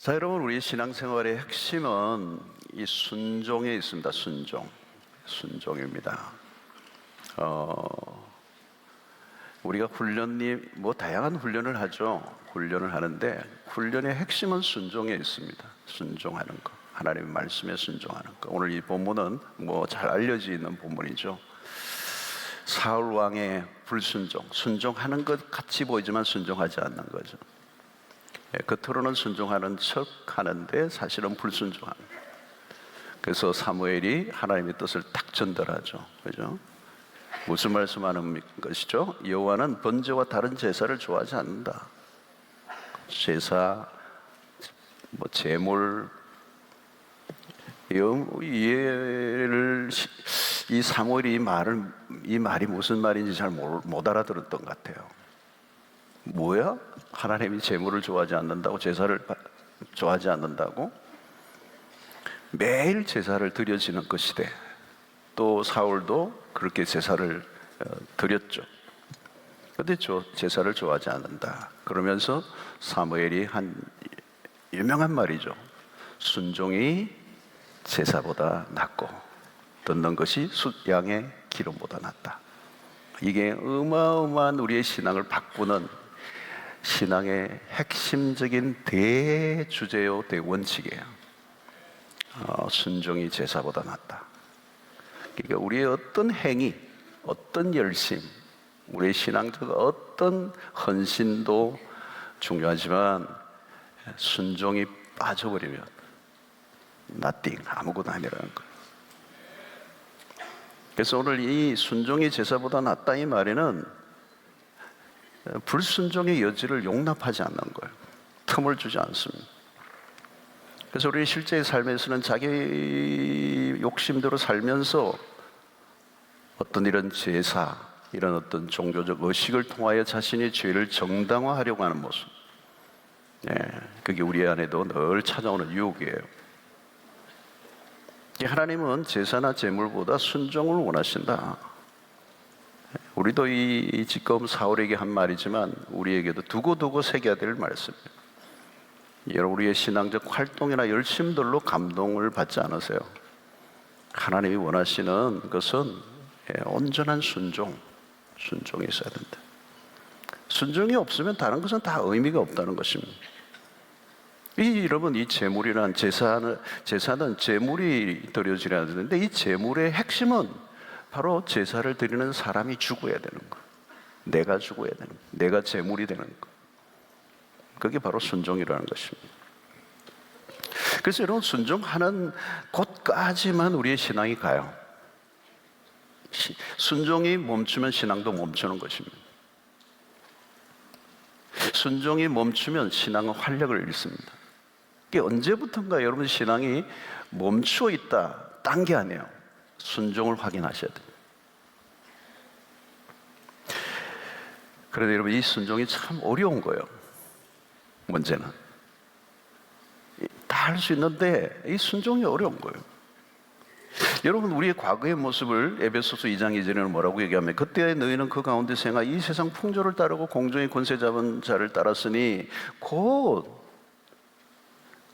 자, 여러분, 우리 신앙생활의 핵심은 이 순종에 있습니다. 순종입니다. 우리가 다양한 훈련을 하죠. 훈련을 하는데 훈련의 핵심은 순종에 있습니다. 순종하는 거, 하나님의 말씀에 순종하는 거. 오늘 이 본문은 잘 알려져 있는 본문이죠. 사울 왕의 불순종, 순종하는 것 같이 보이지만 순종하지 않는 거죠. 겉으로는 순종하는 척 하는데 사실은 불순종하는 거예요. 그래서 사무엘이 하나님의 뜻을 딱 전달하죠. 그죠? 무슨 말씀하는 것이죠? 여호와는 번제와 다른 제사를 좋아하지 않는다. 제사, 제물, 이 사무엘이 이 말이 무슨 말인지 잘 못 알아들었던 것 같아요. 뭐야? 하나님이 제물을 좋아하지 않는다고? 제사를 좋아하지 않는다고? 매일 제사를 드려지는 것이되 또 사울도 그렇게 제사를 드렸죠. 그런데 제사를 좋아하지 않는다. 그러면서 사무엘이 한 유명한 말이죠. 순종이 제사보다 낫고 듣는 것이 양의 기름보다 낫다. 이게 어마어마한 우리의 신앙을 바꾸는 신앙의 핵심적인 대주제요, 대원칙이에요. 순종이 제사보다 낫다. 그러니까 우리의 어떤 행위, 어떤 열심, 우리의 신앙적 어떤 헌신도 중요하지만 순종이 빠져버리면 nothing, 아무것도 아니라는 거예요. 그래서 오늘 이 순종이 제사보다 낫다 이 말에는 불순종의 여지를 용납하지 않는 거예요. 틈을 주지 않습니다. 그래서 우리 실제의 삶에서는 자기 욕심대로 살면서 어떤 이런 제사, 이런 어떤 종교적 의식을 통하여 자신의 죄를 정당화하려고 하는 모습, 그게 우리 안에도 늘 찾아오는 유혹이에요. 하나님은 제사나 제물보다 순종을 원하신다. 우리도 지금 사울에게 한 말이지만 우리에게도 두고두고 새겨야 될 말씀입니다. 여러분, 우리의 신앙적 활동이나 열심들로 감동을 받지 않으세요? 하나님이 원하시는 것은 온전한 순종이 있어야 된다. 순종이 없으면 다른 것은 다 의미가 없다는 것입니다. 여러분, 이 제물이란 제사는 제물이 드려지려야 되는데 이 제물의 핵심은 바로 제사를 드리는 사람이 죽어야 되는 거. 내가 죽어야 되는 거. 내가 제물이 되는 거. 그게 바로 순종이라는 것입니다. 그래서 여러분, 순종하는 곳까지만 우리의 신앙이 가요. 순종이 멈추면 신앙도 멈추는 것입니다. 순종이 멈추면 신앙은 활력을 잃습니다. 이게 언제부턴가 여러분 신앙이 멈추어 있다, 딴 게 아니에요. 순종을 확인하셔야 돼요. 그런데 여러분, 이 순종이 참 어려운 거예요. 문제는 다 할 수 있는데 이 순종이 어려운 거예요. 여러분, 우리의 과거의 모습을 에베소서 2장 2절에는 뭐라고 얘기하면 그때 너희는 그 가운데 생활 이 세상 풍조를 따르고 공중의 권세 잡은 자를 따랐으니 곧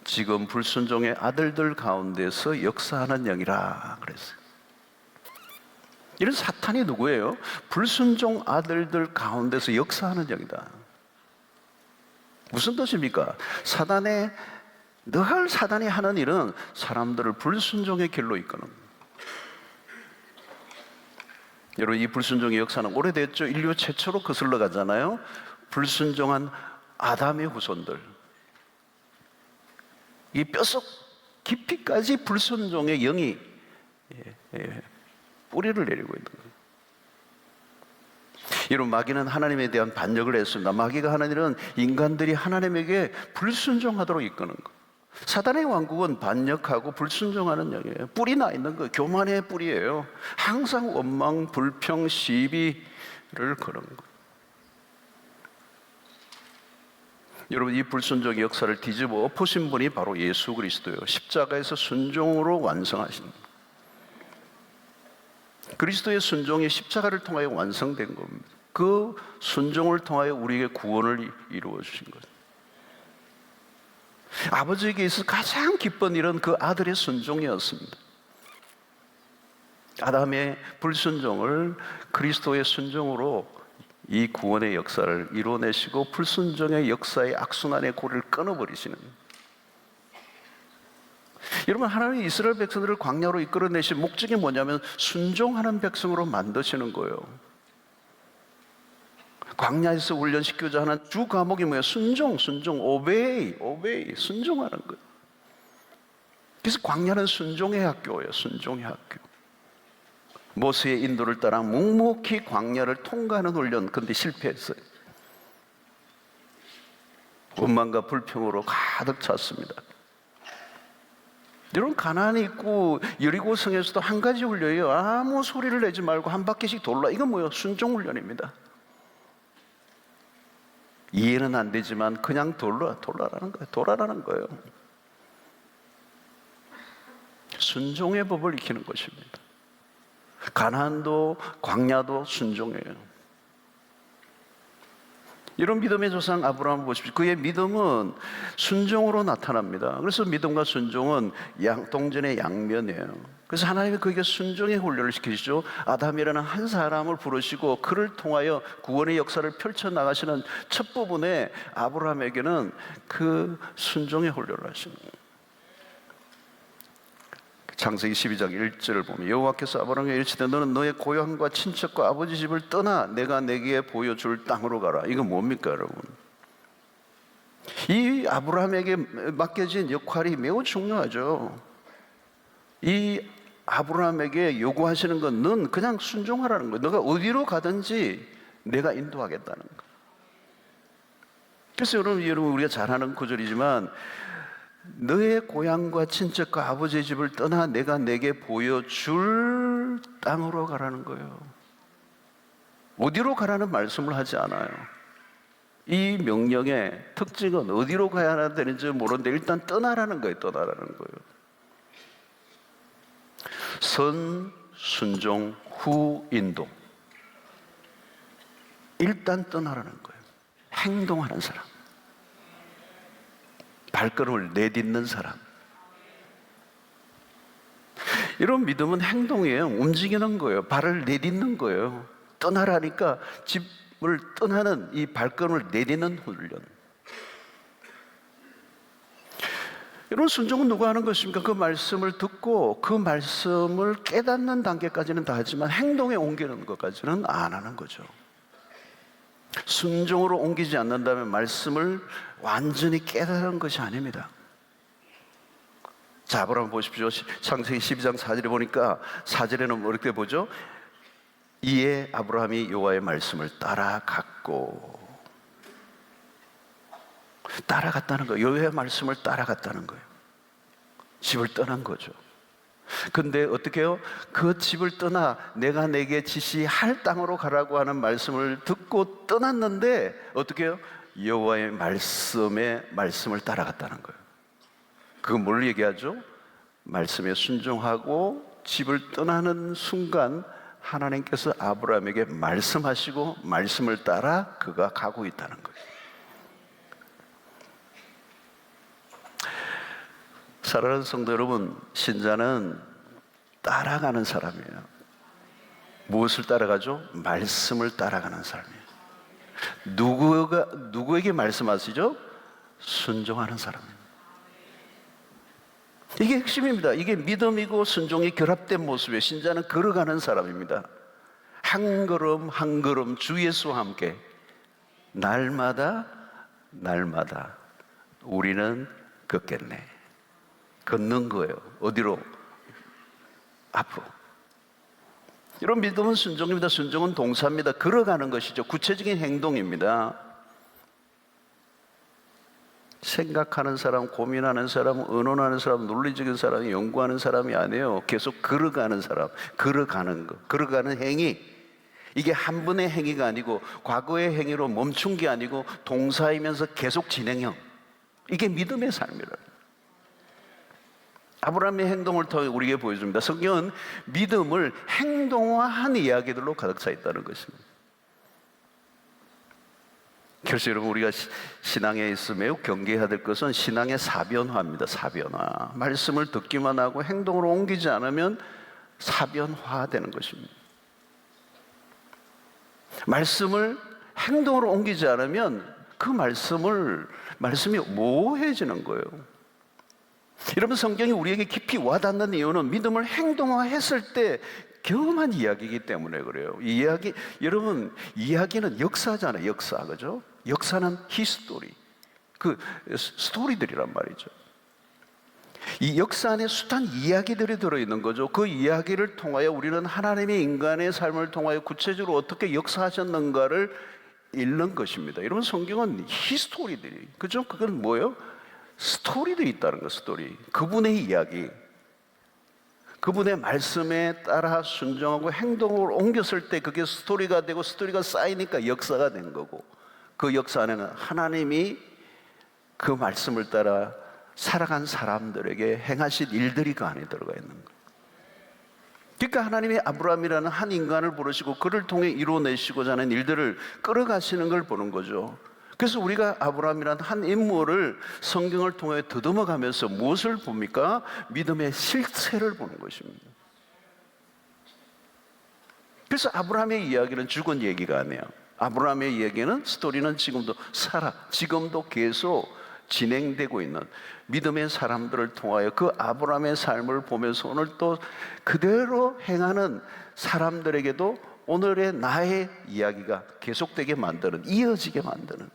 지금 불순종의 아들들 가운데서 역사하는 영이라 그랬어요. 이런 사탄이 누구예요? 불순종 아들들 가운데서 역사하는 영이다. 무슨 뜻입니까? 늘 사단이 하는 일은 사람들을 불순종의 길로 이끄는 거예요. 여러분, 이 불순종의 역사는 오래됐죠. 인류 최초로 거슬러 가잖아요. 불순종한 아담의 후손들, 이 뼛속 깊이까지 불순종의 영이 뿌리를 내리고 있는 거예요. 여러분, 마귀는 하나님에 대한 반역을 했습니다. 마귀가 하는 일은 인간들이 하나님에게 불순종하도록 이끄는 거예요. 사단의 왕국은 반역하고 불순종하는 영이에요. 뿌리 나 있는 거예요. 교만의 뿌리예요. 항상 원망, 불평, 시비를 거는 거예요. 여러분, 이 불순종의 역사를 뒤집어 엎으신 분이 바로 예수 그리스도예요. 십자가에서 순종으로 완성하신 거예요. 그리스도의 순종이 십자가를 통하여 완성된 겁니다. 그 순종을 통하여 우리에게 구원을 이루어 주신 거예요. 아버지에게 있어서 가장 기쁜 일은 그 아들의 순종이었습니다. 아담의 불순종을 그리스도의 순종으로 이 구원의 역사를 이뤄내시고 불순종의 역사의 악순환의 고리를 끊어버리시는, 여러분, 하나님이 이스라엘 백성들을 광야로 이끌어내신 목적이 뭐냐면 순종하는 백성으로 만드시는 거예요. 광야에서 훈련시키고자 하는 주 과목이 뭐예요? 순종, 오베이, 순종하는 거예요. 그래서 광야는 순종의 학교예요. 순종의 학교. 모세의 인도를 따라 묵묵히 광야를 통과하는 훈련, 근데 실패했어요. 원망과 불평으로 가득 찼습니다. 여러분, 가나안에 있고 여리고 성에서도 한 가지 훈련이에요. 아무 소리를 내지 말고 한 바퀴씩 돌라. 이건 뭐예요? 순종 훈련입니다. 이해는 안 되지만 그냥 돌아라는 거예요. 순종의 법을 익히는 것입니다. 가나안도 광야도 순종이에요. 이런 믿음의 조상 아브라함을 보십시오. 그의 믿음은 순종으로 나타납니다. 그래서 믿음과 순종은 동전의 양면이에요. 그래서 하나님이 그에게 순종의 훈련을 시키시죠. 아담이라는 한 사람을 부르시고 그를 통하여 구원의 역사를 펼쳐나가시는 첫 부분에 아브라함에게는 그 순종의 훈련을 하시는 거예요. 창세기 12장 1절을 보면 여호와께서 아브라함에게 이르시되 너는 너의 고향과 친척과 아버지 집을 떠나 내가 내게 보여줄 땅으로 가라. 이건 뭡니까, 여러분? 이 아브라함에게 맡겨진 역할이 매우 중요하죠. 이 아브라함에게 요구하시는 건 넌 그냥 순종하라는 거예요. 너가 어디로 가든지 내가 인도하겠다는 거예요. 그래서 여러분 우리가 잘 아는 구절이지만 너의 고향과 친척과 아버지의 집을 떠나 내가 내게 보여줄 땅으로 가라는 거예요. 어디로 가라는 말씀을 하지 않아요. 이 명령의 특징은 어디로 가야 되는지 모르는데 일단 떠나라는 거예요. 떠나라는 거예요. 선, 순종, 후, 인도. 일단 떠나라는 거예요. 행동하는 사람, 발걸음을 내딛는 사람. 이런 믿음은 행동이에요. 움직이는 거예요. 발을 내딛는 거예요. 떠나라니까 집을 떠나는 이 발걸음을 내딛는 훈련. 이런 순종은 누가 하는 것입니까? 그 말씀을 듣고 그 말씀을 깨닫는 단계까지는 다 하지만 행동에 옮기는 것까지는 안 하는 거죠. 순종으로 옮기지 않는다면 말씀을 완전히 깨달은 것이 아닙니다. 자, 아브라함 보십시오. 창세기 12장 4절에 보니까 4절에는 이렇게 보죠. 이에 아브라함이 여호와의 말씀을 따라갔다는 거예요. 여호와의 말씀을 따라갔다는 거예요. 집을 떠난 거죠. 근데 어떻게 해요? 그 집을 떠나 내가 내게 지시할 땅으로 가라고 하는 말씀을 듣고 떠났는데 어떻게 해요? 여호와의 말씀을 따라갔다는 거예요. 그건 뭘 얘기하죠? 말씀에 순종하고 집을 떠나는 순간 하나님께서 아브라함에게 말씀하시고 말씀을 따라 그가 가고 있다는 거예요. 사랑하는 성도 여러분, 신자는 따라가는 사람이에요. 무엇을 따라가죠? 말씀을 따라가는 사람이에요. 누구에게 말씀하시죠? 순종하는 사람이에요. 이게 핵심입니다. 이게 믿음이고 순종이 결합된 모습이에요. 신자는 걸어가는 사람입니다. 한 걸음 한 걸음 주 예수와 함께 날마다 우리는 걷겠네. 걷는 거예요. 어디로? 앞으로. 이런 믿음은 순종입니다. 순종은 동사입니다. 걸어가는 것이죠. 구체적인 행동입니다. 생각하는 사람, 고민하는 사람, 의논하는 사람, 논리적인 사람이 연구하는 사람이 아니에요. 계속 걸어가는 사람, 걸어가는 것, 걸어가는 행위. 이게 한 번의 행위가 아니고 과거의 행위로 멈춘 게 아니고 동사이면서 계속 진행형. 이게 믿음의 삶이라. 아브라함의 행동을 통해 우리에게 보여줍니다. 성경은 믿음을 행동화한 이야기들로 가득 차 있다는 것입니다. 그래서 여러분, 우리가 신앙에 있어 매우 경계해야 될 것은 신앙의 사변화입니다. 사변화. 말씀을 듣기만 하고 행동으로 옮기지 않으면 사변화되는 것입니다. 말씀을 행동으로 옮기지 않으면 그 말씀이 모호해지는 거예요. 여러분, 성경이 우리에게 깊이 와닿는 이유는 믿음을 행동화했을 때 경험한 이야기이기 때문에 그래요. 여러분, 이야기는 역사잖아요. 역사, 그죠? 역사는 히스토리, 그 스토리들이란 말이죠. 이 역사 안에 숱한 이야기들이 들어있는 거죠. 그 이야기를 통하여 우리는 하나님의 인간의 삶을 통하여 구체적으로 어떻게 역사하셨는가를 읽는 것입니다. 여러분, 성경은 히스토리들이, 그죠? 그건 뭐예요? 스토리들이 있다는 거, 스토리. 그분의 이야기, 그분의 말씀에 따라 순종하고 행동을 옮겼을 때 그게 스토리가 되고, 스토리가 쌓이니까 역사가 된 거고, 그 역사 안에는 하나님이 그 말씀을 따라 살아간 사람들에게 행하신 일들이 그 안에 들어가 있는 거예요. 그러니까 하나님이 아브라함이라는 한 인간을 부르시고 그를 통해 이루어내시고자 하는 일들을 끌어가시는 걸 보는 거죠. 그래서 우리가 아브라함이라는 한 인물을 성경을 통해 더듬어가면서 무엇을 봅니까? 믿음의 실체를 보는 것입니다. 그래서 아브라함의 이야기는 죽은 얘기가 아니에요. 아브라함의 이야기는, 스토리는 지금도 계속 진행되고 있는 믿음의 사람들을 통하여 그 아브라함의 삶을 보면서 오늘 또 그대로 행하는 사람들에게도 오늘의 나의 이야기가 계속되게 만드는, 이어지게 만드는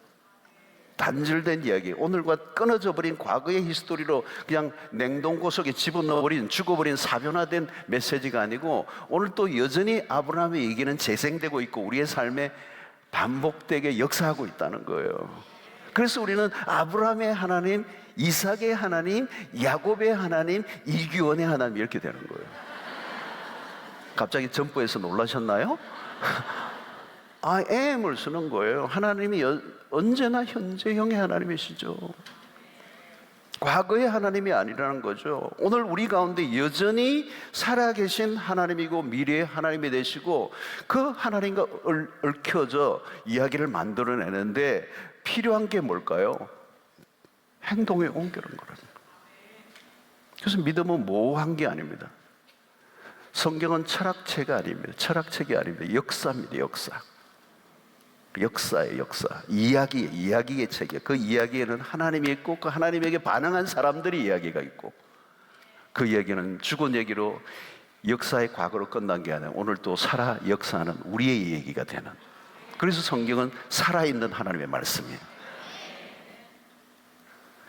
단절된 이야기, 오늘과 끊어져 버린 과거의 히스토리로 그냥 냉동고 속에 집어넣어버린, 죽어버린 사변화된 메시지가 아니고, 오늘 또 여전히 아브라함의 얘기는 재생되고 있고 우리의 삶에 반복되게 역사하고 있다는 거예요. 그래서 우리는 아브라함의 하나님, 이삭의 하나님, 야곱의 하나님, 이규원의 하나님, 이렇게 되는 거예요. 갑자기 점프해서 놀라셨나요? I am을 쓰는 거예요. 하나님이 언제나 현재형의 하나님이시죠. 과거의 하나님이 아니라는 거죠. 오늘 우리 가운데 여전히 살아계신 하나님이고 미래의 하나님이 되시고, 그 하나님과 얽혀져 이야기를 만들어내는데 필요한 게 뭘까요? 행동에 옮기는 거라는 거예요. 그래서 믿음은 모호한 게 아닙니다. 성경은 철학책이 아닙니다. 철학책이 아닙니다. 역사입니다. 역사의 역사. 이야기의 책이에요. 그 이야기에는 하나님이 있고 그 하나님에게 반응한 사람들의 이야기가 있고, 그 이야기는 죽은 얘기로 역사의 과거로 끝난 게 아니라 오늘 또 살아 역사하는 우리의 얘기가 되는, 그래서 성경은 살아있는 하나님의 말씀이에요.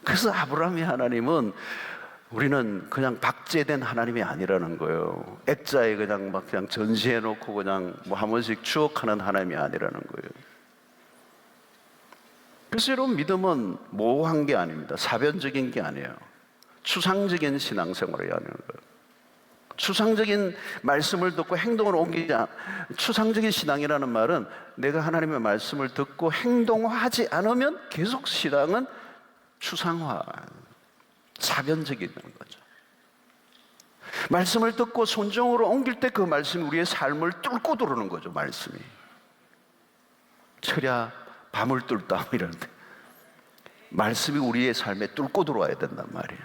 그래서 아브라함의 하나님은 우리는 그냥 박제된 하나님이 아니라는 거예요. 액자에 그냥 전시해놓고 그냥 한 번씩 추억하는 하나님이 아니라는 거예요. 그래서 여러분, 믿음은 모호한 게 아닙니다. 사변적인 게 아니에요. 추상적인 신앙생활이 아니는 거예요. 추상적인 말씀을 듣고 행동을 옮기지 않, 추상적인 신앙이라는 말은 내가 하나님의 말씀을 듣고 행동하지 않으면 계속 신앙은 추상화, 사변적인 거죠. 말씀을 듣고 순종으로 옮길 때 그 말씀이 우리의 삶을 뚫고 들어오는 거죠. 말씀이 철야 밤을 뚫다 이러는데 말씀이 우리의 삶에 뚫고 들어와야 된단 말이에요.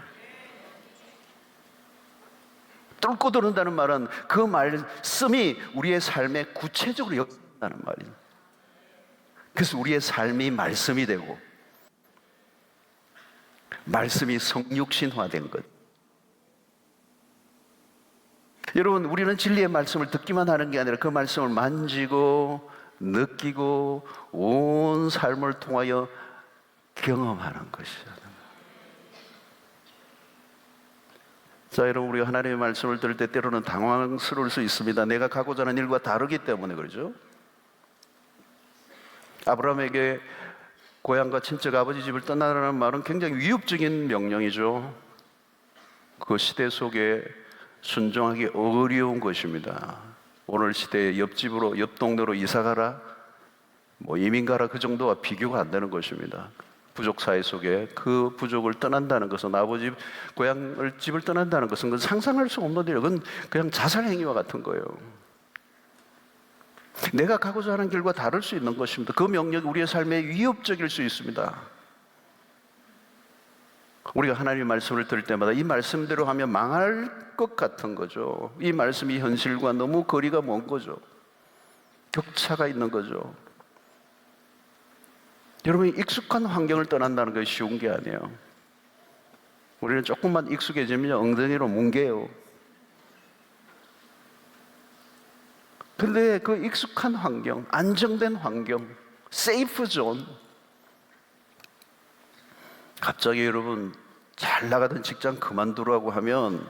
뚫고 들어온다는 말은 그 말씀이 우리의 삶에 구체적으로 역사한다는 말이에요. 그래서 우리의 삶이 말씀이 되고 말씀이 성육신화된 것. 여러분, 우리는 진리의 말씀을 듣기만 하는 게 아니라 그 말씀을 만지고 느끼고 온 삶을 통하여 경험하는 것이잖아요. 자, 여러분, 우리가 하나님의 말씀을 들을 때 때로는 당황스러울 수 있습니다. 내가 가고자 하는 일과 다르기 때문에 그러죠. 아브라함에게 고향과 친척 아버지 집을 떠나라는 말은 굉장히 위협적인 명령이죠. 그 시대 속에 순종하기 어려운 것입니다. 오늘 시대에 옆집으로, 옆 동네로 이사가라, 이민 가라, 그 정도와 비교가 안 되는 것입니다. 부족 사회 속에 그 부족을 떠난다는 것은, 아버지 고향을 집을 떠난다는 것은 그건 상상할 수 없는 일이에요. 그건 그냥 자살 행위와 같은 거예요. 내가 가고자 하는 길과 다를 수 있는 것입니다. 그 명령이 우리의 삶에 위협적일 수 있습니다. 우리가 하나님의 말씀을 들을 때마다 이 말씀대로 하면 망할 것 같은 거죠. 이 말씀이 현실과 너무 거리가 먼 거죠. 격차가 있는 거죠. 여러분, 익숙한 환경을 떠난다는 것이 쉬운 게 아니에요. 우리는 조금만 익숙해지면 엉덩이로 뭉개요. 근데 그 익숙한 환경, 안정된 환경, 세이프 존, 갑자기 여러분 잘 나가던 직장 그만두라고 하면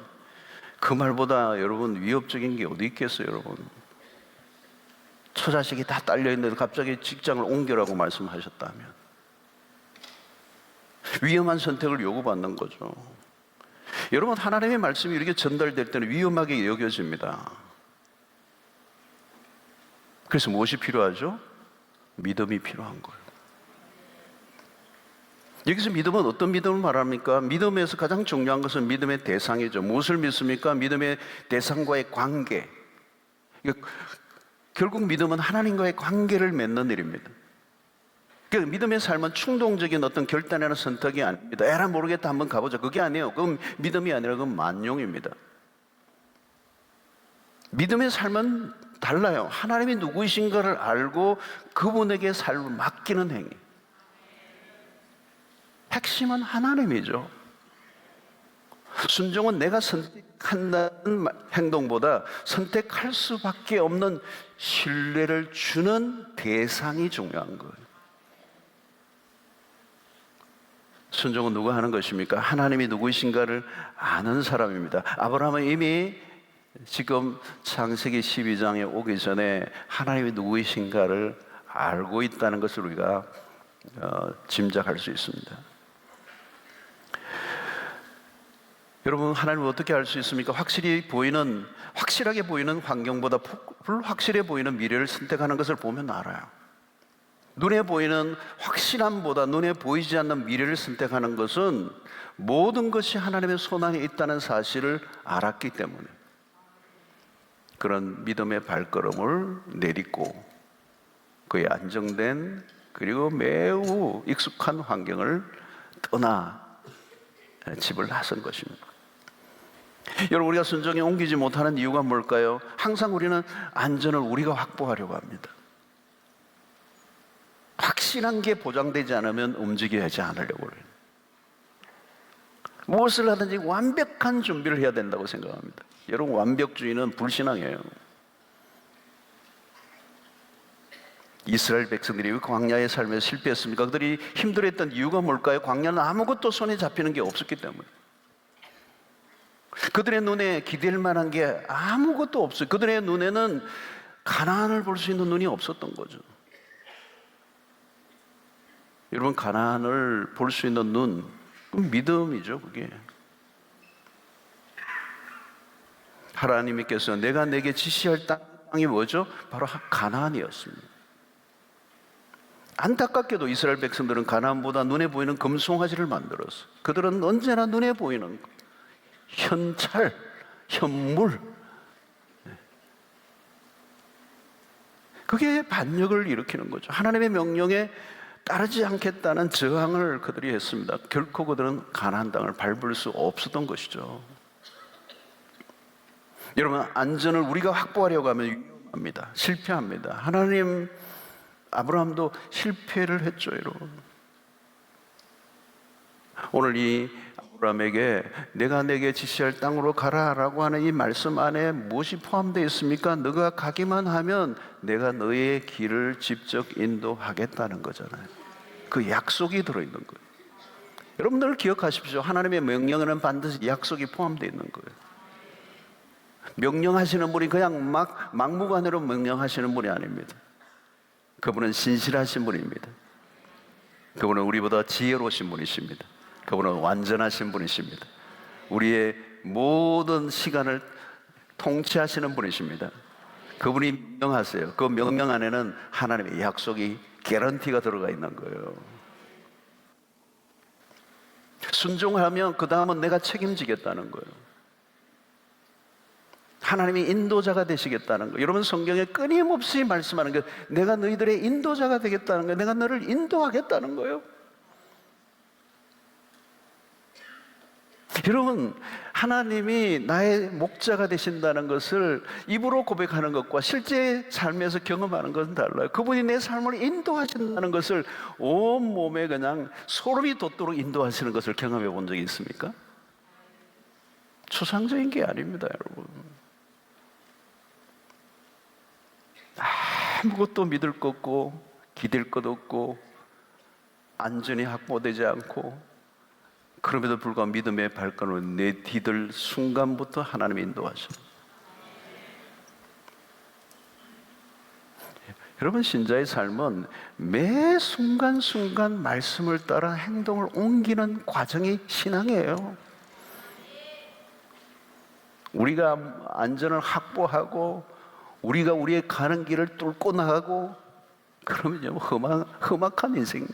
그 말보다 여러분 위협적인 게 어디 있겠어요, 여러분? 처자식이 다 딸려 있는데 갑자기 직장을 옮겨라고 말씀하셨다면 위험한 선택을 요구받는 거죠. 여러분, 하나님의 말씀이 이렇게 전달될 때는 위험하게 여겨집니다. 그래서 무엇이 필요하죠? 믿음이 필요한 거예요. 여기서 믿음은 어떤 믿음을 말합니까? 믿음에서 가장 중요한 것은 믿음의 대상이죠. 무엇을 믿습니까? 믿음의 대상과의 관계. 결국 믿음은 하나님과의 관계를 맺는 일입니다. 그러니까 믿음의 삶은 충동적인 어떤 결단이나 선택이 아닙니다. 에라 모르겠다 한번 가보자. 그게 아니에요. 그건 믿음이 아니라 그건 만용입니다. 믿음의 삶은 달라요. 하나님이 누구이신가를 알고 그분에게 삶을 맡기는 행위. 핵심은 하나님이죠. 순종은 내가 선택한다는 행동보다 선택할 수밖에 없는 신뢰를 주는 대상이 중요한 거예요. 순종은 누가 하는 것입니까? 하나님이 누구이신가를 아는 사람입니다. 아브라함은 이미 지금 창세기 12장에 오기 전에 하나님이 누구이신가를 알고 있다는 것을 우리가 짐작할 수 있습니다. 여러분, 하나님을 어떻게 알 수 있습니까? 확실하게 보이는 환경보다 불확실해 보이는 미래를 선택하는 것을 보면 알아요. 눈에 보이는 확실함보다 눈에 보이지 않는 미래를 선택하는 것은 모든 것이 하나님의 손안에 있다는 사실을 알았기 때문에 그런 믿음의 발걸음을 내딛고 그의 안정된 그리고 매우 익숙한 환경을 떠나 집을 나선 것입니다. 여러분, 우리가 순종에 옮기지 못하는 이유가 뭘까요? 항상 우리는 안전을 우리가 확보하려고 합니다. 확실한 게 보장되지 않으면 움직여야지 않으려고 해요. 무엇을 하든지 완벽한 준비를 해야 된다고 생각합니다. 여러분, 완벽주의는 불신앙이에요. 이스라엘 백성들이 왜 광야의 삶에 실패했습니까? 그들이 힘들었던 이유가 뭘까요? 광야는 아무것도 손에 잡히는 게 없었기 때문에. 그들의 눈에 기댈 만한 게 아무것도 없어요. 그들의 눈에는 가나안을 볼 수 있는 눈이 없었던 거죠. 여러분, 가나안을 볼 수 있는 눈, 그건 믿음이죠, 그게. 하나님께서 내가 내게 지시할 땅이 뭐죠? 바로 가나안이었습니다. 안타깝게도 이스라엘 백성들은 가나안보다 눈에 보이는 금송아지를 만들었어요. 그들은 언제나 눈에 보이는 것, 현찰, 현물, 그게 반역을 일으키는 거죠. 하나님의 명령에 따르지 않겠다는 저항을 그들이 했습니다. 결코 그들은 가나안 땅을 밟을 수 없었던 것이죠. 여러분, 안전을 우리가 확보하려고 하면 위험합니다. 실패합니다. 하나님, 아브라함도 실패를 했죠, 여러분. 오늘 이 아브라함에게 내가 내게 지시할 땅으로 가라라고 하는 이 말씀 안에 무엇이 포함되어 있습니까? 너가 가기만 하면 내가 너의 길을 직접 인도하겠다는 거잖아요. 그 약속이 들어있는 거예요. 여러분들 기억하십시오. 하나님의 명령에는 반드시 약속이 포함되어 있는 거예요. 명령하시는 분이 그냥 막무가내로 명령하시는 분이 아닙니다. 그분은 신실하신 분입니다. 그분은 우리보다 지혜로우신 분이십니다. 그분은 완전하신 분이십니다. 우리의 모든 시간을 통치하시는 분이십니다. 그분이 명령하세요. 그 명령 안에는 하나님의 약속이 개런티가 들어가 있는 거예요. 순종하면 그 다음은 내가 책임지겠다는 거예요. 하나님이 인도자가 되시겠다는 거. 여러분 성경에 끊임없이 말씀하는 게 내가 너희들의 인도자가 되겠다는 거예요. 내가 너를 인도하겠다는 거예요. 여러분, 하나님이 나의 목자가 되신다는 것을 입으로 고백하는 것과 실제 삶에서 경험하는 것은 달라요. 그분이 내 삶을 인도하신다는 것을 온몸에 그냥 소름이 돋도록 인도하시는 것을 경험해 본 적이 있습니까? 추상적인 게 아닙니다, 여러분. 아무것도 믿을 것 없고 기댈 것 없고 안전이 확보되지 않고 그럼에도 불구하고 믿음의 발걸음을 내디딜 순간부터 하나님이 인도하십니다. 여러분, 신자의 삶은 매 순간순간 말씀을 따라 행동을 옮기는 과정이 신앙이에요. 우리가 안전을 확보하고 우리가 우리의 가는 길을 뚫고 나가고 그러면 험악한 인생,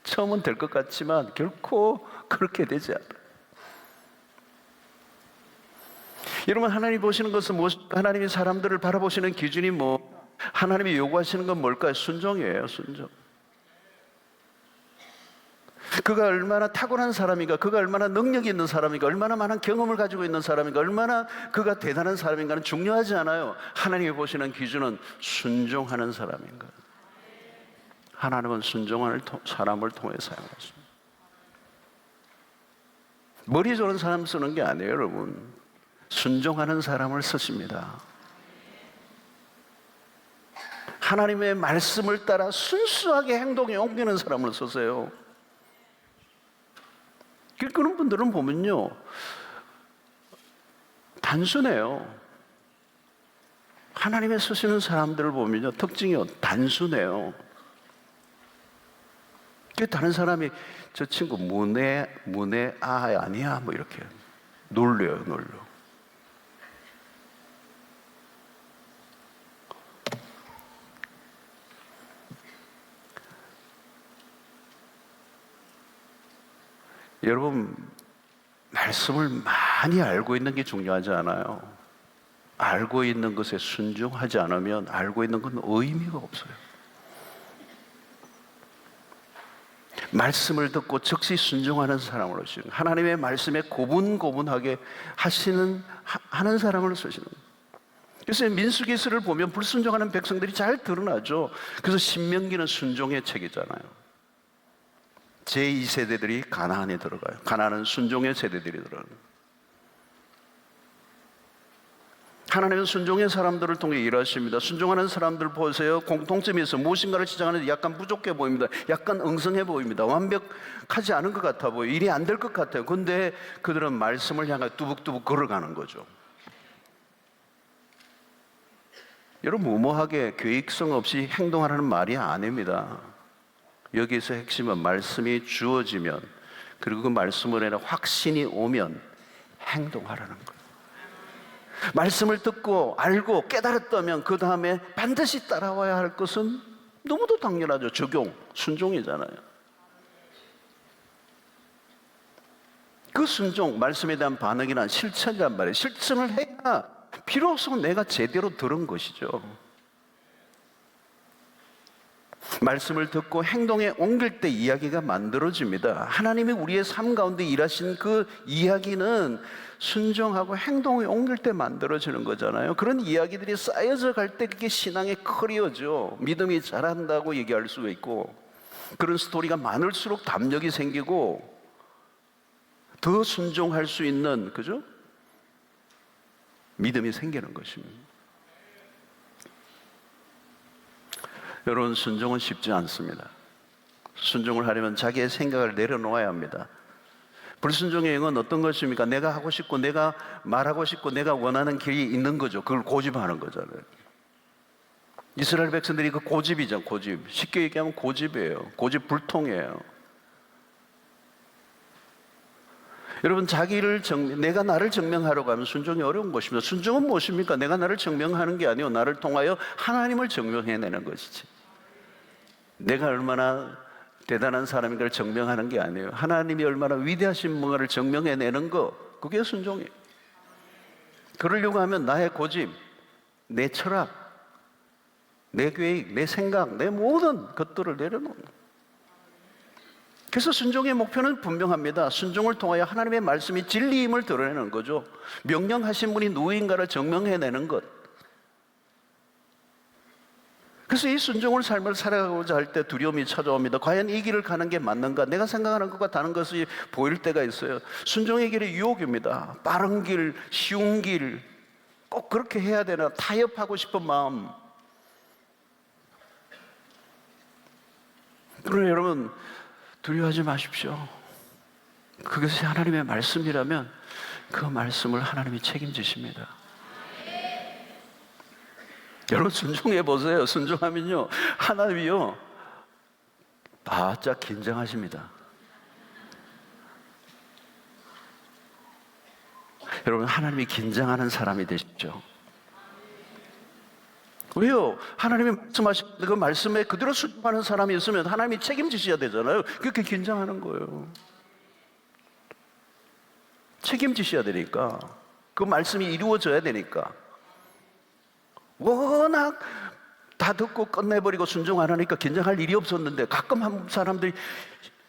처음은 될 것 같지만 결코 그렇게 되지 않아요. 여러분, 하나님이 보시는 것은 무엇입니까? 하나님이 사람들을 바라보시는 기준이 하나님이 요구하시는 건 뭘까요? 순종이에요, 순종. 그가 얼마나 탁월한 사람인가, 그가 얼마나 능력이 있는 사람인가, 얼마나 많은 경험을 가지고 있는 사람인가, 얼마나 그가 대단한 사람인가는 중요하지 않아요. 하나님이 보시는 기준은 순종하는 사람인가. 하나님은 순종하는 사람을 통해 사용하십니다. 머리 좋은 사람 쓰는 게 아니에요, 여러분. 순종하는 사람을 쓰십니다. 하나님의 말씀을 따라 순수하게 행동에 옮기는 사람을 쓰세요. 길 끄는 분들은 보면요, 단순해요. 하나님의 쓰시는 사람들을 보면요, 특징이 단순해요. 다른 사람이 저 친구 문에 아니야 뭐 이렇게 놀려요. 여러분, 말씀을 많이 알고 있는 게 중요하지 않아요. 알고 있는 것에 순종하지 않으면 알고 있는 건 의미가 없어요. 말씀을 듣고 즉시 순종하는 사람으로 쓰시는, 하나님의 말씀에 고분고분하게 하는 사람을 쓰시는 거예요. 그래서 민수기서를 보면 불순종하는 백성들이 잘 드러나죠. 그래서 신명기는 순종의 책이잖아요. 제2세대들이 가나안에 들어가요. 가나안은 순종의 세대들이 들어가요. 하나님은 순종의 사람들을 통해 일하십니다. 순종하는 사람들 보세요. 공통점이 있어요. 무엇인가를 시작하는데 약간 부족해 보입니다. 약간 엉성해 보입니다. 완벽하지 않은 것 같아 보여요. 일이 안 될 것 같아요. 그런데 그들은 말씀을 향해 뚜벅뚜벅 걸어가는 거죠. 여러분, 무모하게 계획성 없이 행동하라는 말이 아닙니다. 여기서 핵심은 말씀이 주어지면, 그리고 그 말씀으로 인해 확신이 오면 행동하라는 거예요. 말씀을 듣고 알고 깨달았다면 그 다음에 반드시 따라와야 할 것은 너무도 당연하죠. 적용, 순종이잖아요. 그 순종, 말씀에 대한 반응이란 실천이란 말이에요. 실천을 해야 비로소 내가 제대로 들은 것이죠. 말씀을 듣고 행동에 옮길 때 이야기가 만들어집니다. 하나님이 우리의 삶 가운데 일하신 그 이야기는 순종하고 행동에 옮길 때 만들어지는 거잖아요. 그런 이야기들이 쌓여져 갈 때 그게 신앙의 커리어죠. 믿음이 자란다고 얘기할 수가 있고, 그런 스토리가 많을수록 담력이 생기고 더 순종할 수 있는, 그죠? 믿음이 생기는 것입니다. 여러분, 순종은 쉽지 않습니다. 순종을 하려면 자기의 생각을 내려놓아야 합니다. 불순종의 영은 어떤 것입니까? 내가 하고 싶고 내가 말하고 싶고 내가 원하는 길이 있는 거죠. 그걸 고집하는 거잖아요. 이스라엘 백성들이 그 고집이죠. 고집. 쉽게 얘기하면 고집이에요. 고집 불통이에요. 여러분, 내가 나를 증명하려고 하면 순종이 어려운 것입니다. 순종은 무엇입니까? 내가 나를 증명하는 게 아니고 나를 통하여 하나님을 증명해내는 것이지, 내가 얼마나 대단한 사람인가를 증명하는 게 아니에요. 하나님이 얼마나 위대하신 뭔가를 증명해내는 거, 그게 순종이에요. 그러려고 하면 나의 고집, 내 철학, 내 계획, 내 생각, 내 모든 것들을 내려놓는 거예요. 그래서 순종의 목표는 분명합니다. 순종을 통하여 하나님의 말씀이 진리임을 드러내는 거죠. 명령하신 분이 누구인가를 증명해내는 것. 그래서 이 순종을 삶을 살아가고자 할 때 두려움이 찾아옵니다. 과연 이 길을 가는 게 맞는가? 내가 생각하는 것과 다른 것이 보일 때가 있어요. 순종의 길이 유혹입니다. 빠른 길, 쉬운 길, 꼭 그렇게 해야 되나? 타협하고 싶은 마음. 그러나 여러분, 두려워하지 마십시오. 그것이 하나님의 말씀이라면 그 말씀을 하나님이 책임지십니다. 여러분, 순종해 보세요. 순종하면요, 하나님이요 바짝 긴장하십니다. 여러분, 하나님이 긴장하는 사람이 되십시오. 왜요? 하나님이 말씀하신 그 말씀에 그대로 순종하는 사람이 있으면 하나님이 책임지셔야 되잖아요. 그렇게 긴장하는 거예요. 책임지셔야 되니까. 그 말씀이 이루어져야 되니까. 워낙 다 듣고 끝내버리고 순종 안 하니까 긴장할 일이 없었는데, 가끔 한 사람들이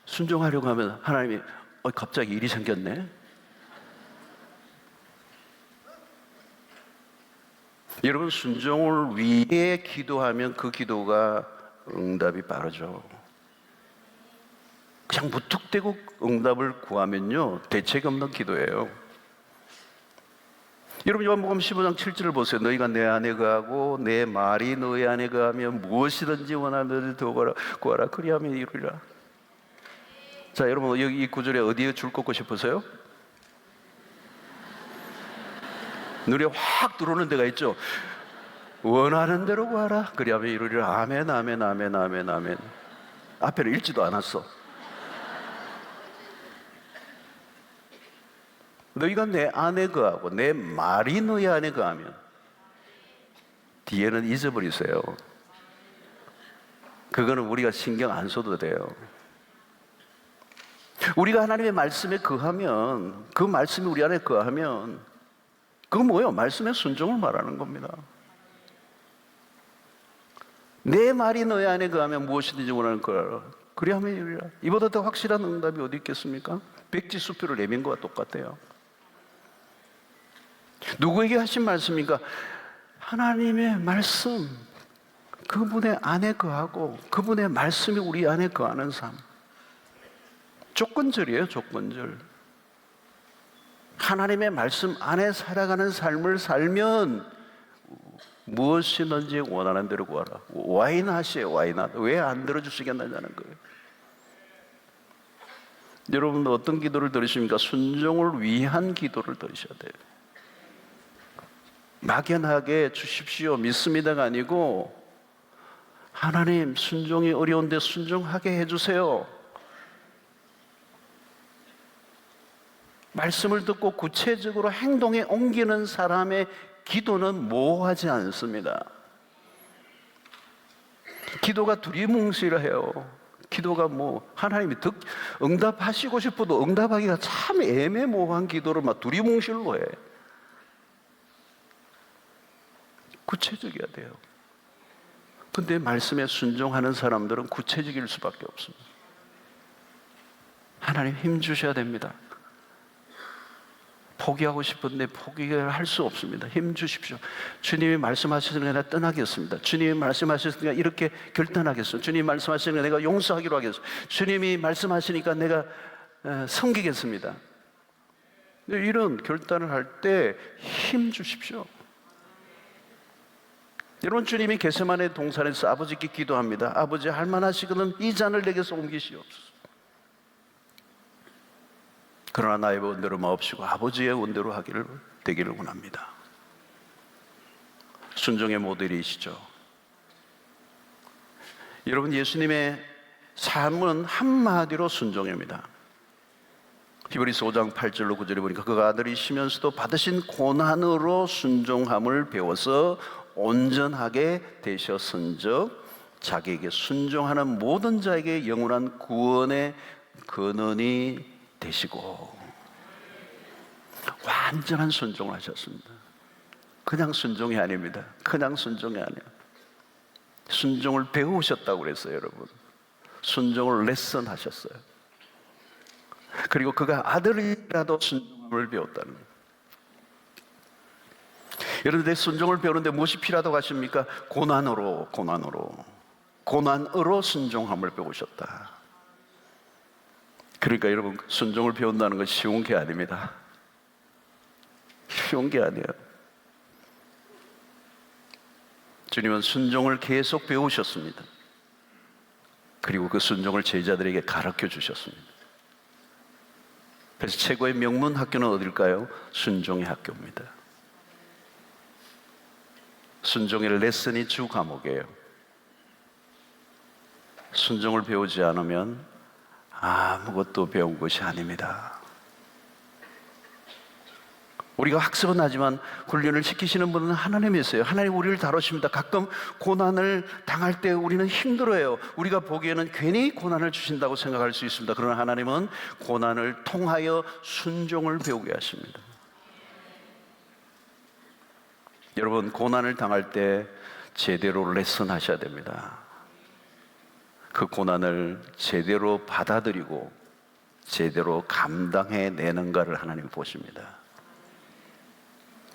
순종하려고 하면 하나님이 갑자기 일이 생겼네. 여러분, 순종을 위해 기도하면 그 기도가 응답이 빠르죠. 그냥 무턱대고 응답을 구하면요, 대책 없는 기도예요. 여러분, 요한복음 15장 7절을 보세요. 너희가 내 안에 거하고 내 말이 너희 안에 거하면 무엇이든지 원하는 대로 구하라. 그리하면 이루리라. 자, 여러분, 여기 이 구절에 어디에 줄 꽂고 싶으세요? 눈에 확 들어오는 데가 있죠. 원하는 대로 구하라. 그리하면 이루리라. 아멘, 아멘, 아멘, 아멘, 아멘. 앞에는 읽지도 않았어. 너희가 내 안에 거하고 내 말이 너희 안에 거하면, 뒤에는 잊어버리세요. 그거는 우리가 신경 안 써도 돼요. 우리가 하나님의 말씀에 거하면, 그 말씀이 우리 안에 거하면, 그건 뭐예요? 말씀의 순종을 말하는 겁니다. 내 말이 너희 안에 거하면 무엇이든지 원하는 거라. 그리하면 이루리라. 이보다 더 확실한 응답이 어디 있겠습니까? 백지수표를 내민 것과 똑같아요. 누구에게 하신 말씀입니까? 하나님의 말씀, 그분의 안에 거하고 그분의 말씀이 우리 안에 거하는 삶. 조건절이에요, 조건절. 하나님의 말씀 안에 살아가는 삶을 살면 무엇이든지 원하는 대로 구하라. 와이낫이에요, 와이낫. 왜 안 들어주시겠느냐는 거예요. 여러분, 어떤 기도를 들으십니까? 순종을 위한 기도를 들으셔야 돼요. 막연하게 주십시오, 믿습니다가 아니고, 하나님, 순종이 어려운데 순종하게 해주세요. 말씀을 듣고 구체적으로 행동에 옮기는 사람의 기도는 모호하지 않습니다. 기도가 두리뭉실해요. 기도가 하나님이 응답하시고 싶어도 응답하기가 참 애매모호한 기도를 막 두리뭉실로 해. 구체적이어야 돼요. 근데 말씀에 순종하는 사람들은 구체적일 수밖에 없습니다. 하나님, 힘 주셔야 됩니다. 포기하고 싶은데 포기를 할 수 없습니다. 힘 주십시오. 주님이 말씀하시니까 내가 떠나겠습니다. 주님이 말씀하시니까 이렇게 결단하겠습니다. 주님이 말씀하시니까 내가 용서하기로 하겠습니다. 주님이 말씀하시니까 내가 섬기겠습니다. 이런 결단을 할 때 힘 주십시오. 여러분, 주님이 겟세마네 동산에서 아버지께 기도합니다. 아버지, 할만하시거든 이 잔을 내게서 옮기시옵소서. 그러나 나의 원대로 마옵시고 아버지의 원대로 되기를 원합니다. 순종의 모델이시죠. 여러분, 예수님의 삶은 한마디로 순종입니다. 히브리서 5장 8절로 9절에 보니까 그가 아들이시면서도 받으신 고난으로 순종함을 배워서 온전하게 되셨은즉 자기에게 순종하는 모든 자에게 영원한 구원의 근원이 되시고, 완전한 순종을 하셨습니다. 그냥 순종이 아닙니다. 그냥 순종이 아니에요. 순종을 배우셨다고 그랬어요, 여러분. 순종을 레슨 하셨어요. 그리고 그가 아들이라도 순종을 배웠다는 거예요. 여러분, 내 순종을 배우는데 무엇이 필요하다고 하십니까? 고난으로 순종함을 배우셨다. 그러니까 여러분, 순종을 배운다는 건 쉬운 게 아닙니다. 쉬운 게 아니에요. 주님은 순종을 계속 배우셨습니다. 그리고 그 순종을 제자들에게 가르쳐 주셨습니다. 그래서 최고의 명문 학교는 어딜까요? 순종의 학교입니다. 순종의 레슨이 주 과목이에요. 순종을 배우지 않으면 아무것도 배운 것이 아닙니다. 우리가 학습은 하지만 훈련을 시키시는 분은 하나님이세요. 하나님 우리를 다루십니다. 가끔 고난을 당할 때 우리는 힘들어요. 우리가 보기에는 괜히 고난을 주신다고 생각할 수 있습니다. 그러나 하나님은 고난을 통하여 순종을 배우게 하십니다. 여러분, 고난을 당할 때 제대로 레슨 하셔야 됩니다. 그 고난을 제대로 받아들이고 제대로 감당해내는가를 하나님 보십니다.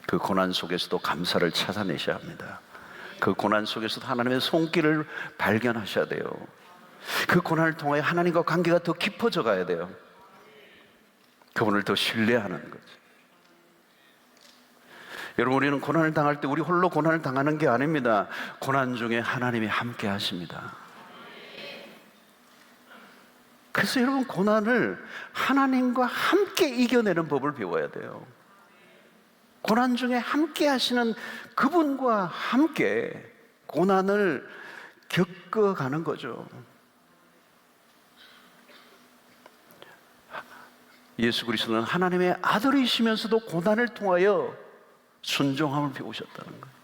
그 고난 속에서도 감사를 찾아내셔야 합니다. 그 고난 속에서도 하나님의 손길을 발견하셔야 돼요. 그 고난을 통해 하나님과 관계가 더 깊어져 가야 돼요. 그분을 더 신뢰하는 거죠. 여러분, 우리는 고난을 당할 때 우리 홀로 고난을 당하는 게 아닙니다. 고난 중에 하나님이 함께 하십니다. 그래서 여러분, 고난을 하나님과 함께 이겨내는 법을 배워야 돼요. 고난 중에 함께 하시는 그분과 함께 고난을 겪어가는 거죠. 예수 그리스도는 하나님의 아들이시면서도 고난을 통하여 순종함을 배우셨다는 거예요.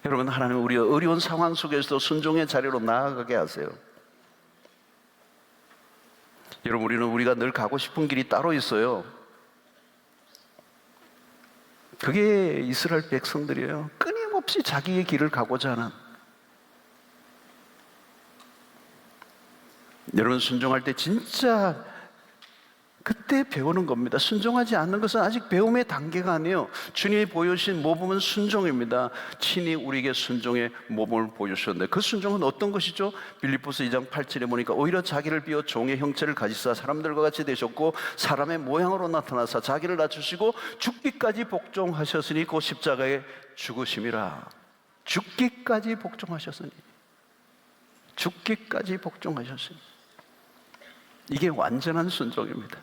여러분, 하나님은 우리가 어려운 상황 속에서도 순종의 자리로 나아가게 하세요. 여러분, 우리가 늘 가고 싶은 길이 따로 있어요. 그게 이스라엘 백성들이에요. 끊임없이 자기의 길을 가고자 하는. 여러분, 순종할 때 진짜 그때 배우는 겁니다. 순종하지 않는 것은 아직 배움의 단계가 아니에요. 주님이 보여주신 모범은 순종입니다. 친히 우리에게 순종의 모범을 보여주셨는데 그 순종은 어떤 것이죠? 빌립보서 2장 8절에 보니까 오히려 자기를 비워 종의 형체를 가지사 사람들과 같이 되셨고 사람의 모양으로 나타나사 자기를 낮추시고 죽기까지 복종하셨으니 그 십자가에 죽으심이라. 죽기까지 복종하셨으니. 죽기까지 복종하셨으니. 이게 완전한 순종입니다.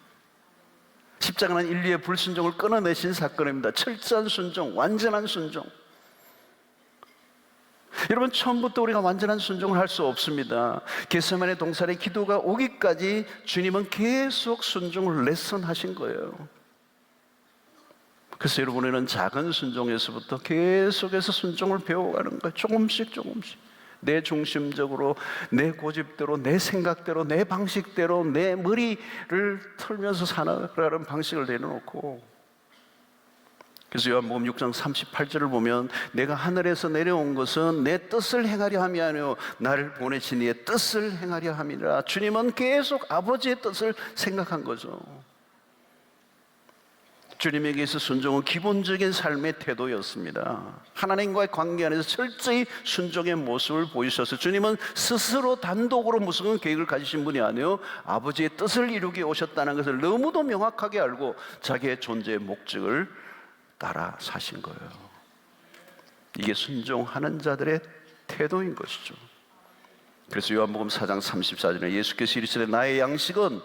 십자가는 인류의 불순종을 끊어내신 사건입니다. 철저한 순종, 완전한 순종. 여러분, 처음부터 우리가 완전한 순종을 할 수 없습니다. 겟세마네 동산의 기도가 오기까지 주님은 계속 순종을 레슨하신 거예요. 그래서 여러분에는 작은 순종에서부터 계속해서 순종을 배워가는 거예요. 조금씩 내 중심적으로, 내 고집대로, 내 생각대로, 내 방식대로, 내 머리를 털면서 살아가는 방식을 내려놓고. 그래서 요한복음 6장 38절을 보면 내가 하늘에서 내려온 것은 내 뜻을 행하려 함이 아니요 나를 보내신 이의 뜻을 행하려 함이라. 주님은 계속 아버지의 뜻을 생각한 거죠. 주님에게 있어 순종은 기본적인 삶의 태도였습니다. 하나님과의 관계 안에서 철저히 순종의 모습을 보이셔서 주님은 스스로 단독으로 무슨 계획을 가지신 분이 아니요 아버지의 뜻을 이루게 오셨다는 것을 너무도 명확하게 알고 자기의 존재의 목적을 따라 사신 거예요. 이게 순종하는 자들의 태도인 것이죠. 그래서 요한복음 4장 34절에 예수께서 이르시되 나의 양식은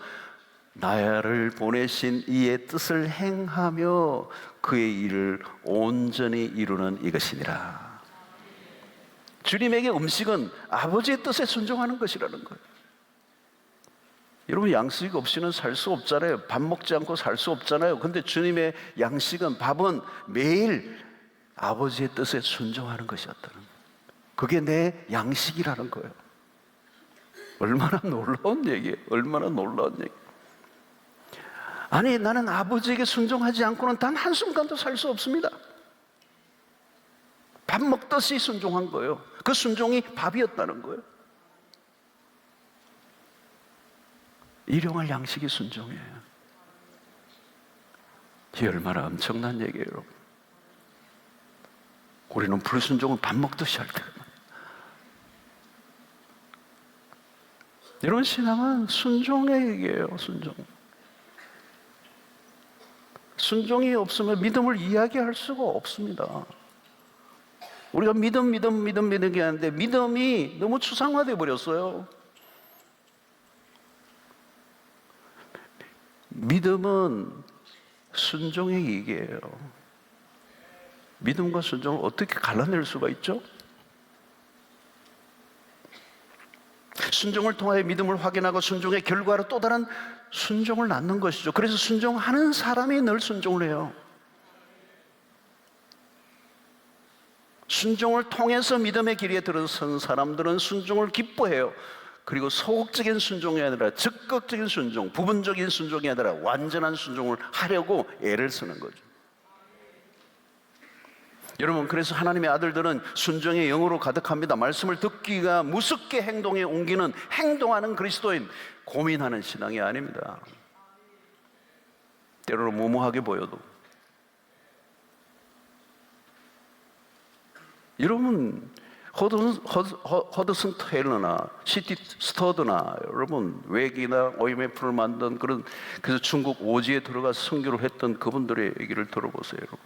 나를 보내신 이의 뜻을 행하며 그의 일을 온전히 이루는 이것이니라. 주님에게 음식은 아버지의 뜻에 순종하는 것이라는 거예요. 여러분, 양식 없이는 살 수 없잖아요. 밥 먹지 않고 살 수 없잖아요. 근데 주님의 양식은, 밥은 매일 아버지의 뜻에 순종하는 것이었다는 거예요. 그게 내 양식이라는 거예요. 얼마나 놀라운 얘기예요. 얼마나 놀라운 얘기예요. 아니, 나는 아버지에게 순종하지 않고는 단 한순간도 살 수 없습니다. 밥 먹듯이 순종한 거예요. 그 순종이 밥이었다는 거예요. 일용할 양식이 순종이에요. 이게 얼마나 엄청난 얘기예요, 여러분. 우리는 불순종은 밥 먹듯이 할 때가. 이런 신앙은 순종의 얘기예요, 순종. 순종이 없으면 믿음을 이야기할 수가 없습니다. 우리가 믿음 얘기하는데 믿음이 너무 추상화되어 버렸어요. 믿음은 순종의 얘기예요. 믿음과 순종을 어떻게 갈라낼 수가 있죠? 순종을 통하여 믿음을 확인하고 순종의 결과로 또 다른 순종을 낳는 것이죠. 그래서 순종하는 사람이 늘 순종을 해요. 순종을 통해서 믿음의 길에 들어선 사람들은 순종을 기뻐해요. 그리고 소극적인 순종이 아니라 적극적인 순종, 부분적인 순종이 아니라 완전한 순종을 하려고 애를 쓰는 거죠. 여러분, 그래서 하나님의 아들들은 순종의 영으로 가득합니다. 말씀을 듣기가 무섭게 행동에 옮기는 행동하는 그리스도인, 고민하는 신앙이 아닙니다. 때로는 무모하게 보여도. 여러분, 허드슨 테일러나 시티 스터드나 여러분 외기나 OMF를 만든 그래서 중국 오지에 들어가서 선교를 했던 그분들의 얘기를 들어보세요, 여러분.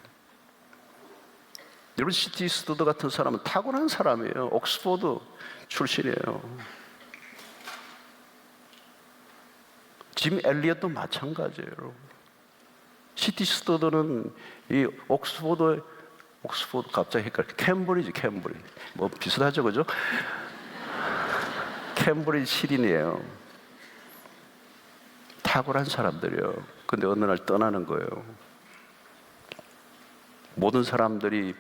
여러분, 시티 스터드 같은 사람은 타고난 사람이에요. 옥스퍼드 출신이에요. 짐 엘리엇도 마찬가지예요, 여러분. 시티 스터드는 이 옥스퍼드 갑자기 헷갈려. 캠브리지 뭐 비슷하죠, 그죠? 캠브리지 시린이에요. 탁월한 사람들이에요. 근데 어느 날 떠나는 거예요. 모든 사람들이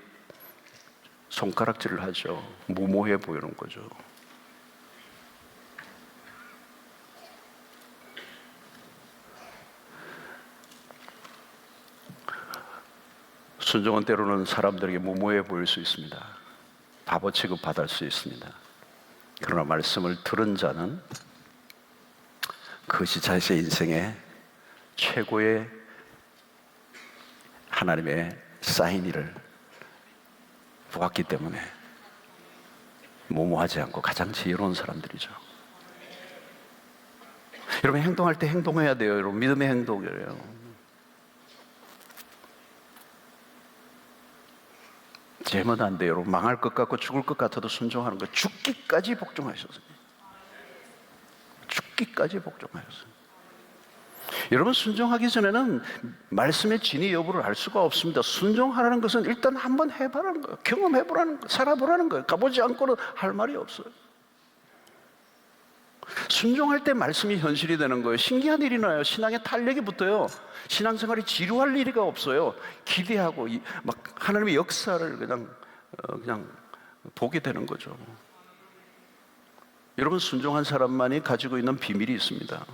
손가락질을 하죠. 무모해 보이는 거죠. 순종은 때로는 사람들에게 무모해 보일 수 있습니다. 바보 취급 받을 수 있습니다. 그러나 말씀을 들은 자는 그것이 자신의 인생의 최고의 하나님의 사인이를 보았기 때문에 무모하지 않고 가장 지혜로운 사람들이죠. 여러분, 행동할 때 행동해야 돼요. 여러분, 믿음의 행동이에요. 제면 안 돼요. 여러분, 망할 것 같고 죽을 것 같아도 순종하는 거예요. 죽기까지 복종하셨어요. 죽기까지 복종하셨어요. 여러분, 순종하기 전에는 말씀의 진위 여부를 알 수가 없습니다. 순종하라는 것은 일단 한번 해보라는 거예요. 경험해보라는 거예요. 살아보라는 거예요. 가보지 않고는 할 말이 없어요. 순종할 때 말씀이 현실이 되는 거예요. 신기한 일이 나요. 신앙에 탄력이 붙어요. 신앙생활이 지루할 일이 없어요. 기대하고 막 하나님의 역사를 그냥 보게 되는 거죠. 여러분, 순종한 사람만이 가지고 있는 비밀이 있습니다.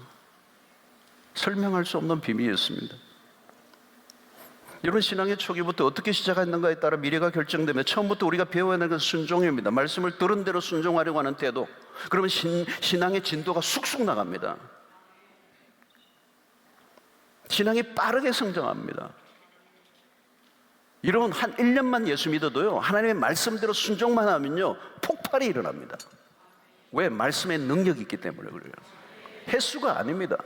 설명할 수 없는 비밀이 있습니다. 여러분, 신앙의 초기부터 어떻게 시작했는가에 따라 미래가 결정되며 처음부터 우리가 배워야 하는 것은 순종입니다. 말씀을 들은 대로 순종하려고 하는 태도. 그러면 신앙의 진도가 쑥쑥 나갑니다. 신앙이 빠르게 성장합니다. 여러분, 한 1년만 예수 믿어도요, 하나님의 말씀대로 순종만 하면요, 폭발이 일어납니다. 왜? 말씀의 능력이 있기 때문에 그래요. 횟수가 아닙니다.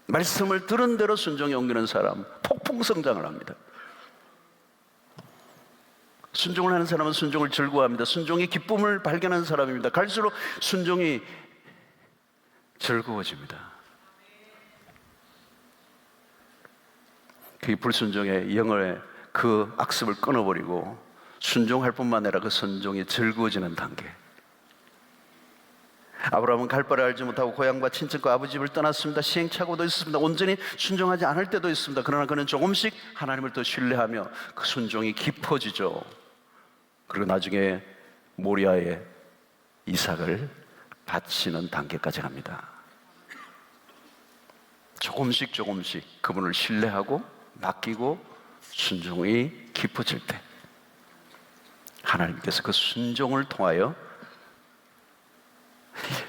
말씀을 들은 대로 순종에 옮기는 사람, 폭풍 성장을 합니다. 순종을 하는 사람은 순종을 즐거워합니다. 순종의 기쁨을 발견하는 사람입니다. 갈수록 순종이 즐거워집니다. 그 불순종의 영의 그 악습을 끊어버리고 순종할 뿐만 아니라 그 순종이 즐거워지는 단계. 아브라함은 갈 바를 알지 못하고 고향과 친척과 아버지 집을 떠났습니다. 시행착오도 있었습니다. 온전히 순종하지 않을 때도 있습니다. 그러나 그는 조금씩 하나님을 더 신뢰하며 그 순종이 깊어지죠. 그리고 나중에 모리아에 이삭을 바치는 단계까지 갑니다. 조금씩 그분을 신뢰하고 맡기고 순종이 깊어질 때 하나님께서 그 순종을 통하여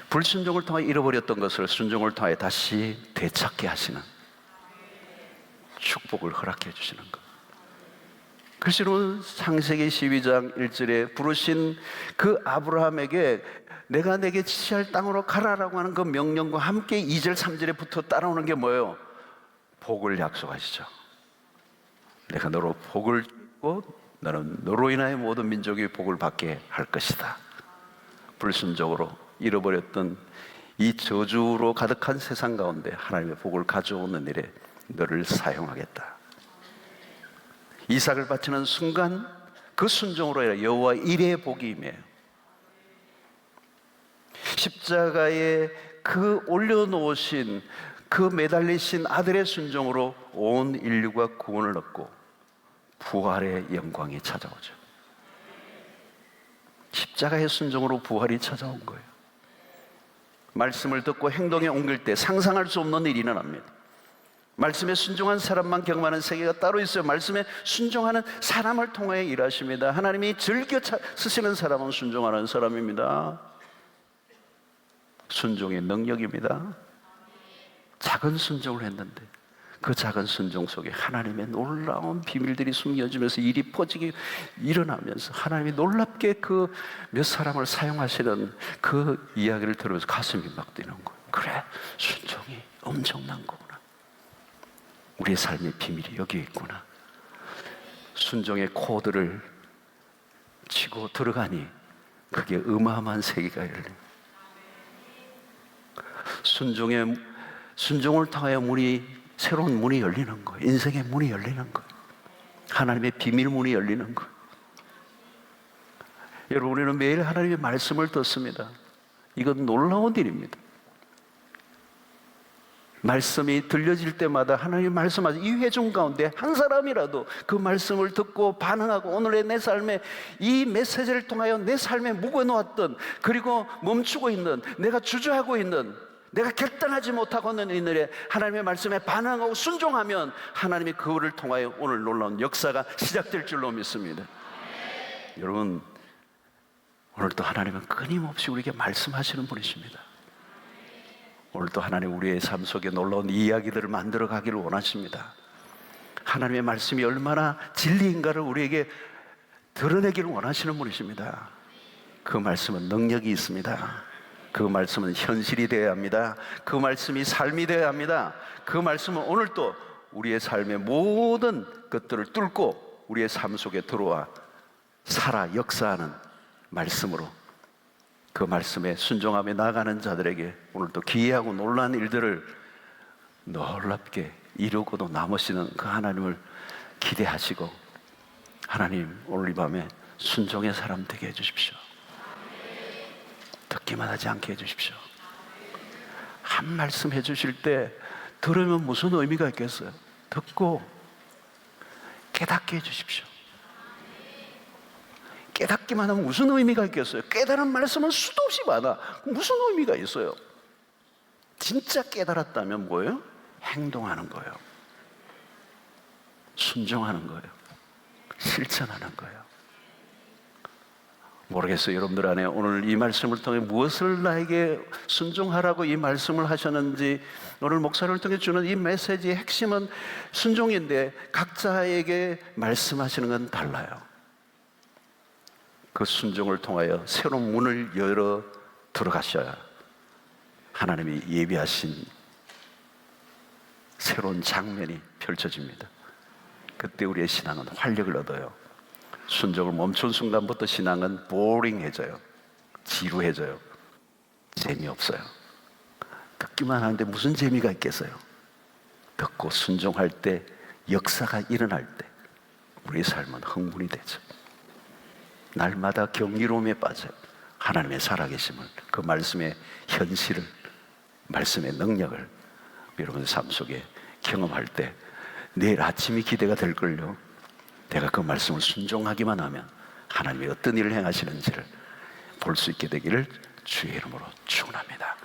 불순종을 통해 잃어버렸던 것을 순종을 통해 다시 되찾게 하시는 축복을 허락해 주시는 것. 그래서 창세기 12장 1절에 부르신 그 아브라함에게 내가 내게 지시할 땅으로 가라라고 하는 그 명령과 함께 2절 3절에 붙어 따라오는 게 뭐예요? 복을 약속하시죠. 내가 너로 복을 주고 너는 너로 인하여 모든 민족이 복을 받게 할 것이다. 불순종으로 잃어버렸던 이 저주로 가득한 세상 가운데 하나님의 복을 가져오는 일에 너를 사용하겠다. 이삭을 바치는 순간 그 순종으로 인해 여호와 일의 복이 임해요. 십자가에 그 올려놓으신 그 매달리신 아들의 순종으로 온 인류가 구원을 얻고 부활의 영광이 찾아오죠. 십자가의 순종으로 부활이 찾아온 거예요. 말씀을 듣고 행동에 옮길 때 상상할 수 없는 일이 일어납니다. 말씀에 순종한 사람만 경험하는 세계가 따로 있어요. 말씀에 순종하는 사람을 통해 일하십니다. 하나님이 즐겨 쓰시는 사람은 순종하는 사람입니다. 순종의 능력입니다. 작은 순종을 했는데 그 작은 순종 속에 하나님의 놀라운 비밀들이 숨겨지면서 일이 퍼지게 일어나면서 하나님이 놀랍게 그 몇 사람을 사용하시는 그 이야기를 들으면서 가슴이 막 뛰는 거예요. 그래, 순종이 엄청난 거구나. 우리의 삶의 비밀이 여기에 있구나. 순종의 코드를 치고 들어가니 그게 어마어마한 세계가 열려요. 순종을 통하여 새로운 문이 열리는 거예요. 인생의 문이 열리는 거예요. 하나님의 비밀 문이 열리는 거예요. 여러분, 우리는 매일 하나님의 말씀을 듣습니다. 이건 놀라운 일입니다. 말씀이 들려질 때마다 하나님의 말씀하신 이 회중 가운데 한 사람이라도 그 말씀을 듣고 반응하고 오늘의 내 삶에 이 메시지를 통하여 내 삶에 묵어놓았던, 그리고 멈추고 있는, 내가 주저하고 있는, 내가 결단하지 못하고 있는 이들의 하나님의 말씀에 반응하고 순종하면 하나님이 그거를 통하여 오늘 놀라운 역사가 시작될 줄로 믿습니다. 여러분, 오늘도 하나님은 끊임없이 우리에게 말씀하시는 분이십니다. 오늘도 하나님 우리의 삶 속에 놀라운 이야기들을 만들어 가기를 원하십니다. 하나님의 말씀이 얼마나 진리인가를 우리에게 드러내기를 원하시는 분이십니다. 그 말씀은 능력이 있습니다. 그 말씀은 현실이 되어야 합니다. 그 말씀이 삶이 되어야 합니다. 그 말씀은 오늘도 우리의 삶의 모든 것들을 뚫고 우리의 삶 속에 들어와 살아 역사하는 말씀으로 그 말씀에 순종하며 나아가는 자들에게 오늘도 기이하고 놀라운 일들을 놀랍게 이루고도 남으시는 그 하나님을 기대하시고, 하나님 오늘 이 밤에 순종의 사람 되게 해주십시오. 듣기만 하지 않게 해주십시오. 한 말씀 해주실 때 들으면 무슨 의미가 있겠어요? 듣고 깨닫게 해주십시오. 깨닫기만 하면 무슨 의미가 있겠어요? 깨달은 말씀은 수도 없이 많아. 무슨 의미가 있어요? 진짜 깨달았다면 뭐예요? 행동하는 거예요. 순종하는 거예요. 실천하는 거예요. 모르겠어요. 여러분들 안에 오늘 이 말씀을 통해 무엇을 나에게 순종하라고 이 말씀을 하셨는지, 오늘 목사를 통해 주는 이 메시지의 핵심은 순종인데 각자에게 말씀하시는 건 달라요. 그 순종을 통하여 새로운 문을 열어 들어가셔야 하나님이 예비하신 새로운 장면이 펼쳐집니다. 그때 우리의 신앙은 활력을 얻어요. 순종을 멈춘 순간부터 신앙은 보링해져요. 지루해져요. 재미없어요. 듣기만 하는데 무슨 재미가 있겠어요? 듣고 순종할 때, 역사가 일어날 때 우리의 삶은 흥분이 되죠. 날마다 경이로움에 빠져요. 하나님의 살아계심을, 그 말씀의 현실을, 말씀의 능력을 여러분의 삶 속에 경험할 때 내일 아침이 기대가 될걸요. 내가 그 말씀을 순종하기만 하면 하나님이 어떤 일을 행하시는지를 볼 수 있게 되기를 주의 이름으로 축원합니다.